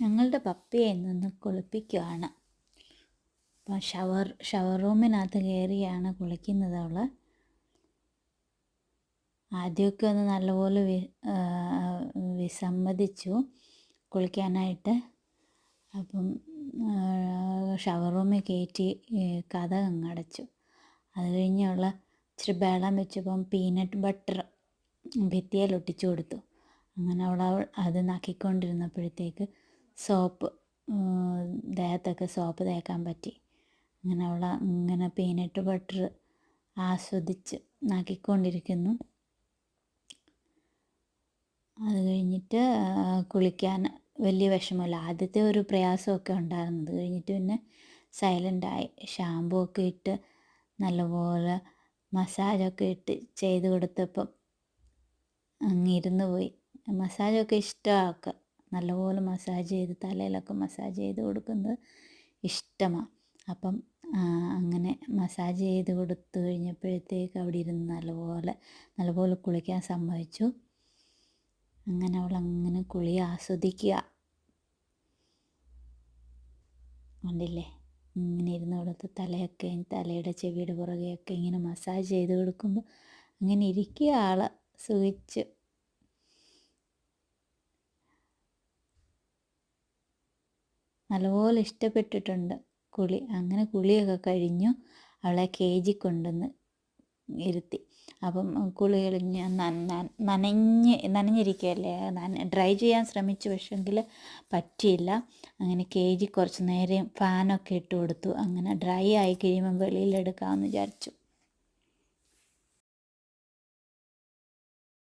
ഞങ്ങളുടെ പപ്പിയെ ഇന്നൊന്ന് കുളിപ്പിക്കുകയാണ്. അപ്പം ഷവർ റൂമിനകത്ത് കയറിയാണ് കുളിക്കുന്നത് അവൾ. ആദ്യമൊക്കെ ഒന്ന് നല്ലപോലെ വിസമ്മതിച്ചു കുളിക്കാനായിട്ട്. അപ്പം ഷവർ റൂമിൽ കയറ്റി കതക് അങ്ങടച്ചു. അത് കഴിഞ്ഞ് അവൾ ഇച്ചിരി ബഹളം വെച്ചപ്പം പീനട്ട് ബട്ടർ ഭിത്തിയിൽ ഒട്ടിച്ചു കൊടുത്തു. അങ്ങനെ അവൾ അത് നക്കിക്കൊണ്ടിരുന്നപ്പോഴത്തേക്ക് സോപ്പ് ദേഹത്തൊക്കെ സോപ്പ് തേക്കാൻ പറ്റി. അങ്ങനെ അവൾ ഇങ്ങനെ പീനട്ട് ബട്ടർ ആസ്വദിച്ച് നക്കിക്കൊണ്ടിരിക്കുന്നു. അത് കഴിഞ്ഞിട്ട് കുളിക്കാൻ വലിയ വിഷമമില്ല. ആദ്യത്തെ ഒരു പ്രയാസമൊക്കെ ഉണ്ടായിരുന്നു. അത് കഴിഞ്ഞിട്ട് പിന്നെ സൈലൻ്റായി. ഷാമ്പൂ ഒക്കെ ഇട്ട് നല്ലപോലെ മസാജൊക്കെ ഇട്ട് ചെയ്ത് കൊടുത്തപ്പം അങ്ങിരുന്ന് പോയി. മസാജൊക്കെ ഇഷ്ടമാണ്. നല്ലപോലെ മസാജ് ചെയ്ത് തലയിലൊക്കെ മസാജ് ചെയ്ത് കൊടുക്കുന്നത് ഇഷ്ടമാണ്. അപ്പം അങ്ങനെ മസാജ് ചെയ്ത് കൊടുത്തു കഴിഞ്ഞപ്പോഴത്തേക്ക് അവിടെ ഇരുന്ന് നല്ലപോലെ കുളിക്കാൻ സമ്മതിച്ചു. അങ്ങനെ അവൾ അങ്ങനെ കുളി ആസ്വദിക്കുക. കണ്ടില്ലേ, ഇങ്ങനെ ഇരുന്ന് കൊടുത്ത് തലയുടെ ചെവിയുടെ പുറകെയൊക്കെ ഇങ്ങനെ മസാജ് ചെയ്ത് കൊടുക്കുമ്പോൾ അങ്ങനെ ഇരിക്കുക ആൾ സുഖിച്ച്. നല്ലപോലെ ഇഷ്ടപ്പെട്ടിട്ടുണ്ട് കുളി. അങ്ങനെ കുളിയൊക്കെ കഴിഞ്ഞു അവളെ കേജി കൊണ്ടുവന്ന് ഇരുത്തി. അപ്പം കുളി കഴിഞ്ഞ് നനഞ്ഞിരിക്കുകയല്ലേ, ഡ്രൈ ചെയ്യാൻ ശ്രമിച്ചു, പക്ഷെങ്കിൽ പറ്റിയില്ല. അങ്ങനെ കേജി കുറച്ച് നേരം ഫാനൊക്കെ ഇട്ട് കൊടുത്തു. അങ്ങനെ ഡ്രൈ ആയി കഴിയുമ്പം വെളിയിലെടുക്കാമെന്ന് വിചാരിച്ചു.